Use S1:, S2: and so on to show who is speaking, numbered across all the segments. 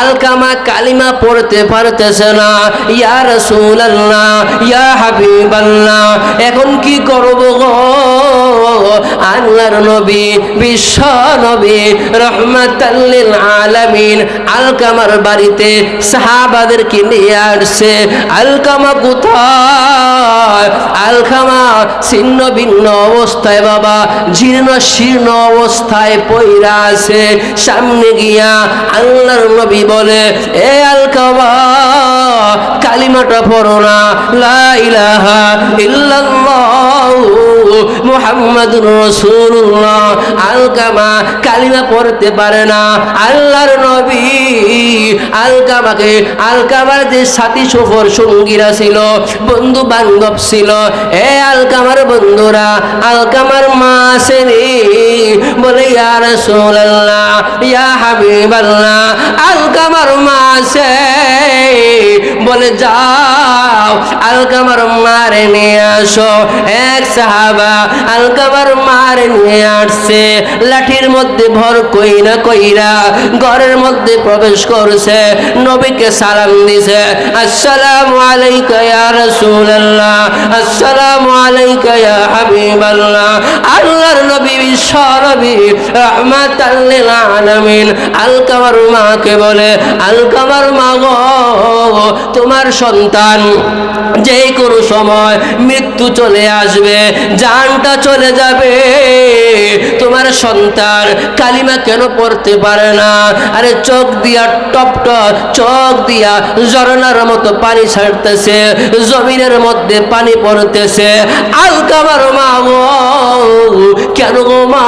S1: আলকামা কালিমা পড়তে পারতেছে না। ইয়া রাসূলুল্লাহ, ইয়া হাবিবাল্লাহ, এখন কি করব গো? আল্লাহর নবী, বিশ্ব নবী, রাহমাতাল লিল আলামিন আলকামার বাড়িতে সাহাবাদেরকে নিয়ে আসছে। আলকামা কোথায়? আলকামা ছিন্ন ভিন্ন অবস্থায় বাবা, জীর্ণ শীর্ণ অবস্থায় পইরা আছে। সামনে গিয়া আল্লাহর নবী বলে, এ আলকামা, কালিমাটা পড়ো না, লা ইলাহা ইল্লাল্লাহ মুহাম্মাদুর রাসূলুল্লাহ। আলকামা কালিমা পড়তে পারে না। আল্লাহর নবী আলকামাকে, আলকামার যে সাথী সফর সঙ্গীরা ছিল, বন্ধু বান্ধব ছিল, এ আলকামার বন্ধুরা, আলকামার মা আসেনি, বলে ইয়া রাসূলুল্লাহ, ইয়া হাবিবাল্লাহ, আলকামার মা আছে, বলে যাও আলকামার মারে নিয়ে আসো। এক সাহাবা আলকামার মারে নিয়ে আসছে, লাঠির মধ্যে ভর কইরা কইরা ঘরের মধ্যে প্রবেশ করছে, নবীকে সালাম দিছে, আসসালামু আলাইকা ইয়া রাসূলুল্লাহ, আসসালামু আলাইকা ইয়া হাবিবাল্লাহ। আল্লাহর নবী, বিশ্ব নবী, রাহমাতাল লিল আলামিন আলকামার মাকে বলে, আলকামার মা গো, তোমার সন্তান যে কোনো সময় মৃত্যু চলে আসবে, জানটা চলে যাবে, তোমার সন্তান কালিমা কেন পড়তে পারে না? আরে চোখ দিয়া টপ টপ, চোখ দিয়া ঝরনার মতো পানি ছাড়তেছে, জমিনের মধ্যে পানি পড়তেছে। আলকামার মা গো, কেন গো মা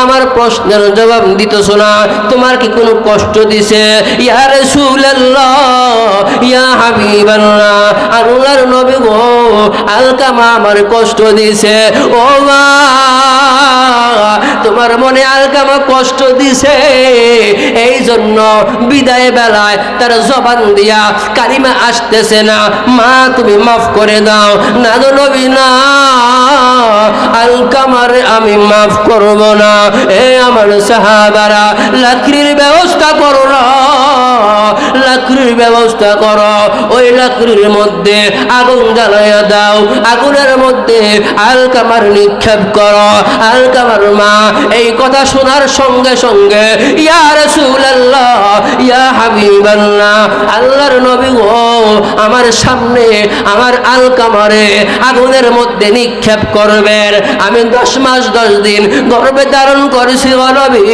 S1: আমার প্রশ্নের জবাব দিতেছো না? তোমার কি কোনো কষ্ট দিছে? ইয়া রাসূলুল্লাহ, ইয়া হাবিবাল্লাহ, আল্লাহর নবী গো, আলকামা আমার কষ্ট দিছে। ও মা, তোমার মনে আলকামা কষ্ট দিছে, এই জন্য বিদায় বেলায় তার জবান দিয়া কালিমা আসতেছে না। মা তুমি মাফ করে দাও। না গো নবী, না, আলকামারে আমি মাফ করব না। এ আমার সাহাবারা, লাকড়ির ব্যবস্থা করো না, লাকড়ির ব্যবস্থা করো, ওই লাকড়ির মধ্যে আগুন জ্বালাইয়া দাও, আগুনের মধ্যে আলকামার নিক্ষেপ করো। আলকামার মা এই কথা শোনার সঙ্গে সঙ্গে, ইয়া রাসূলুল্লাহ, ইয়া হাবিবাল্লাহ, আল্লাহর নবী গো, আমার সামনে আমার আলকামারে আগুনের মধ্যে নিক্ষেপ করবেন। আমি 10 মাস 10 দিন গর্ভে ধারণ করেছি ও নবী,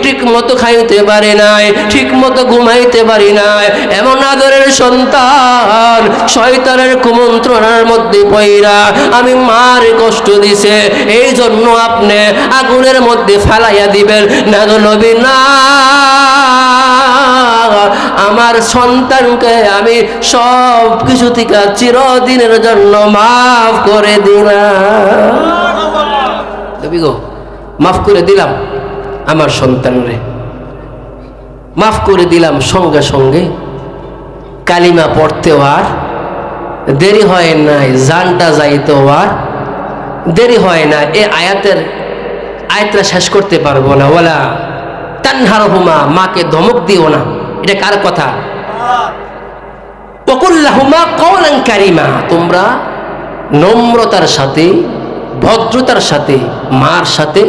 S1: ঠিক মতো খাইতে পারি নাই, ঠিক মতো ঘুমাইতে পারি নাই, এমন আদরের সন্তান শয়তানের কুমন্ত্রণার মধ্যে পইরা আমি মার কষ্ট দিছে, এই জন্য আপনি আগুনের মধ্যে ফালাইয়া দিবেন। না গো নবী, না, আমার সন্তানকে আমি সব কিছু থেকে চিরদিনের জন্য মাফ করে দিলাম। নবী গো, মাফ করে দিলাম আমার সন্তানরে, মাফ করে দিলাম। সঙ্গে সঙ্গে কালিমা পড়তেও আর দেরি হয় নাই, জানটা যাইতেও আর দেরি হয় না। এ আয়াতটা শেষ করতে পারবো না। ওয়ালা তানহারহুমা, মাকে ধমক দিও না। এটা কার কথা? ওয়াকুল লাহুমা কওলান কারিমা, তোমরা নম্রতার সাথে, ভদ্রতার সাথে মার সাথে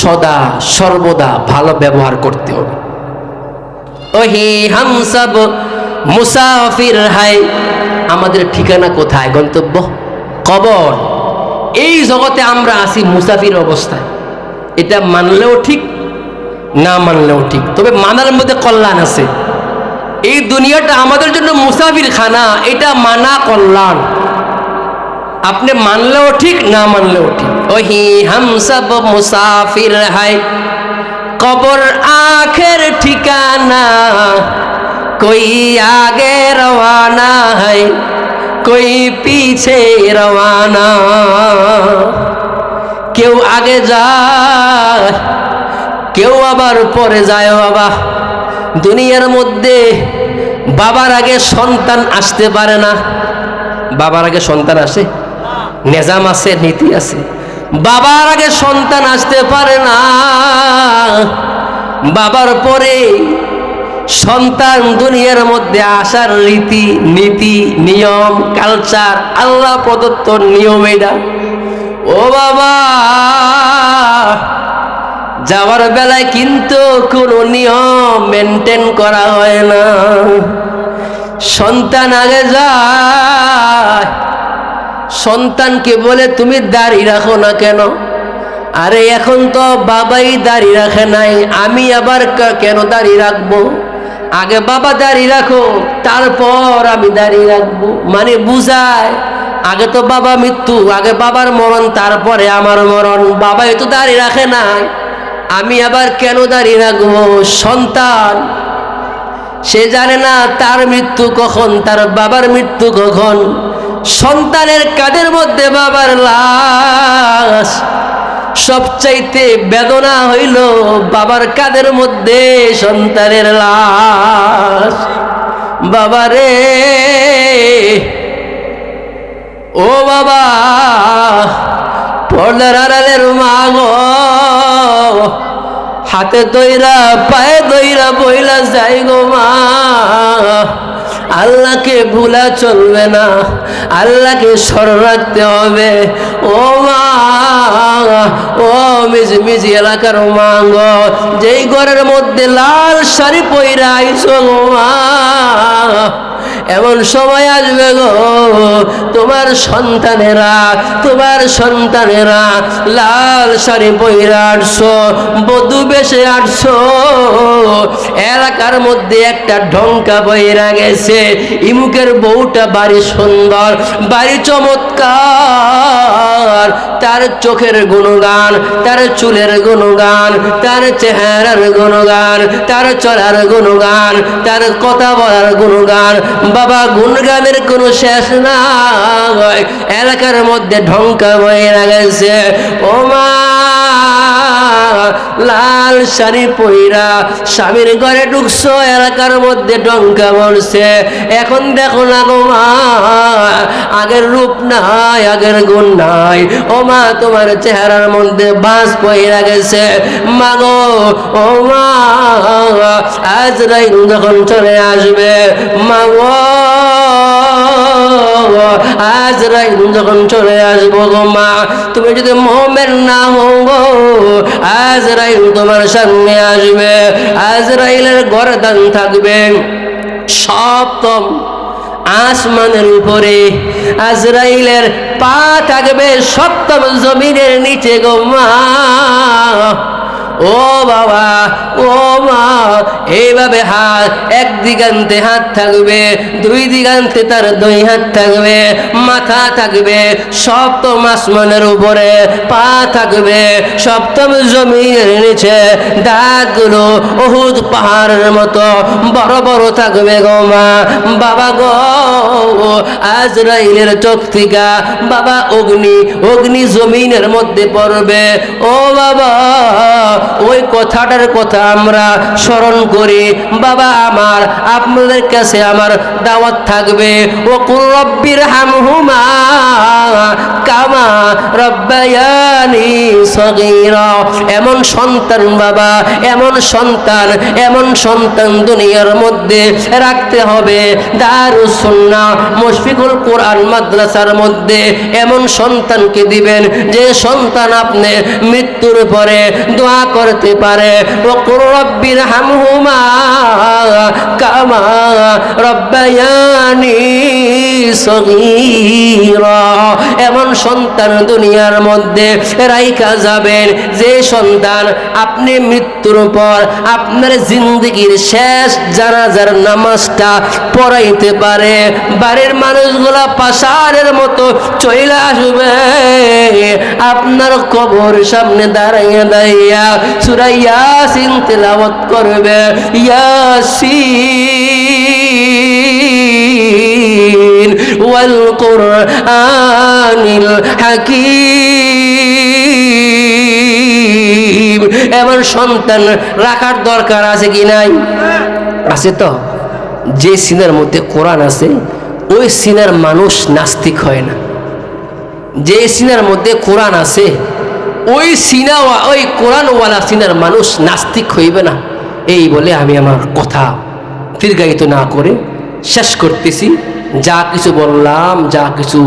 S1: সদা সর্বদা ভালো ব্যবহার করতে হবে। ওহি হাম সব মুসাফির হাই, আমাদের ঠিকানা কোথায়? গন্তব্য কবর। এই জগতে আমরা আছি মুসাফির অবস্থায়। এটা মানলেও ঠিক, না মানলেও ঠিক, তবে মানার মধ্যে কল্যাণ আছে। এই দুনিয়াটা আমাদের জন্য মুসাফির খানা, এটা মানা কল্যাণ। আপনি মানলেও ঠিক, না মানলেও ঠিক। ওহি হাম সব মুসাফির হাই, কবর আখের ঠিকানা, कोई आगे रवाना है, कोई पीछे रवाना। কেউ আগে যায়, কেউ আবার পরে যায়। বাবা, দুনিয়ার মধ্যে বাবার আগে সন্তান আসতে পারে না। বাবার আগে সন্তান আসে? নিজাম আছে, নীতি আছে। বাবার আগে সন্তান আসতে পারে না। বাবার পরে সন্তান দুনিয়ার মধ্যে আসার রীতি নীতি নিয়ম কালচার আল্লাহ প্রদত্ত নিয়ম এটা। ও বাবা, যাওয়ার বেলায় কিন্তু কোনো নিয়ম মেনটেন করা হয় না। সন্তান আগে যায়, সন্তানকে বলে তুমি দাড়ি রাখো না কেন? আরে এখন তো বাবাই দাড়ি রাখে নাই, আমি আবার কেন দাড়ি রাখবো? আগে বাবা দাড়ি রাখো, তারপর আমি দাড়ি রাখবো। মানে বুঝায় আগে তো বাবা মৃত্যু, আগে বাবার মরণ, তারপরে আমার মরণ। বাবাই তো দাড়ি রাখে নাই, আমি আবার কেন দাড়ি রাখবো? সন্তান সে জানে না তার মৃত্যু কখন, তার বাবার মৃত্যু কখন। সন্তানের কাঁধের মধ্যে বাবার লাশ, সবচাইতে বেদনা হইল বাবার কাঁধের মধ্যে সন্তানের লাশ। বাবারে, ও বাবা, পর্দার আড়ালের মা গো, হাতে দইরা পায়ে দইরা বইলা যাই গো মা, আল্লাহকে ভুলা চলবে না, আল্লাহকে স্মরণ রাখতে হবে। ও মা, ও মিজি এলাকার মা গো, যেই ঘরের মধ্যে লাল শাড়ি পইরা আইছো গো মা, এমন সময় আসবে গো তোমার সন্তানেরা লাল শাড়ি পইরা আসছো, বধূ বেশে আসছো, এলাকার মধ্যে একটা ঢঙ্কা বইরা গেছে, ইমুকের বউটা বাড়ি সুন্দর, বাড়ি চমৎকার, তার চোখের গুণগান, তার চুলের গুণগান, তার চেহারার গুণগান, তার চলার গুণগান, তার কথা বলার গুণগান। বাবা, গুণগানের কোনো শেষ নাই, এলাকার মধ্যে ঢঙ্কা বইরা গেছে। ও মা, লাল শাড়ি পইরা স্বামীর ঘরে ঢুকছো, এলাকার মধ্যে ঢঙ্কা বলছে। এখন দেখো না গো মা, আগের রূপ নাই, আগের গুণ নাই। ও মা, তোমার চেহারার মধ্যে বাঁশ পইরা গেছে। মা গো, ও মা, আজরাইল যখন চলে আসবে, মা গো, আজরাইল যখন চলে আসবো গো মা, তুমি যদি মুমিন না হও গো, আজরাইল তোমার সামনে আসবে। আজরাইলের গর্দান থাকবে সপ্তম আসমানের উপরে, আজরাইলের পা থাকবে সপ্তম জমিনের নিচে গো মা। ও বাবা, ও মা, এইভাবে হাত, এক দিগান্তে হাত থাকবে, দুই দিগান্তে তার দুই হাত থাকবে, মাথা থাকবে সপ্তম আসমানের উপরে, পা থাকবে সপ্তম জমিনের নিচে, দাঁতগুলো উহুদ পাহাড়ের মতো বড় বড় থাকবে গো মা। বাবা গো, আজরাইলের চোখ থেকে বাবা অগ্নি জমিনের মধ্যে পড়বে। ও বাবা, ওই কথাটার কথা আমরা স্মরণ করি। বাবা আমার, আপনাদের কাছে আমার দাওয়াত থাকবে, ও কুল রব্বির হামহুমা কামা রব্বায়ানি সগীরা। এমন সন্তান বাবা, এমন সন্তান দুনিয়ার মধ্যে রাখতে হবে। দারুস সুন্নাহ মুশফিকুল কোরআন মাদ্রাসার মধ্যে এমন সন্তানকে দিবেন যে সন্তান আপনি মৃত্যুর পরে দোয়া করতে পারে, ও কুল রব্বির হামহুমা কামা রব্বায়ানি সগীরা। এমন সন্তান দুনিয়ার মধ্যে রাইখা যাবেন যে সন্তান আপনি মৃত্যুর পর আপনার জিন্দেগির শেষ জানাজার নামাজটা পড়াইতে পারে। বাড়ির মানুষগুলা পাশারের মতো চলে আসবে, আপনার কবর সামনে দাঁড়াইয়া দাঁড়াইয়া সূরা ইয়াসিন তেলাওয়াত করবে। ইয়াসিন ওয়াল কুরআনিল হাকীম। এমন সন্তান রাখার দরকার আছে কি নাই? আছে তো। যে সিনার মধ্যে কোরআন আছে ওই সিনার মানুষ নাস্তিক হয় না। যে সিনার মধ্যে কোরআন আছে ওই কোরআনওয়ালা সিনার মানুষ নাস্তিক হইবে না। এই বলে আমি আমার কথা দীর্ঘায়িত না করে শেষ করতেছি। যা কিছু বললাম, যা কিছু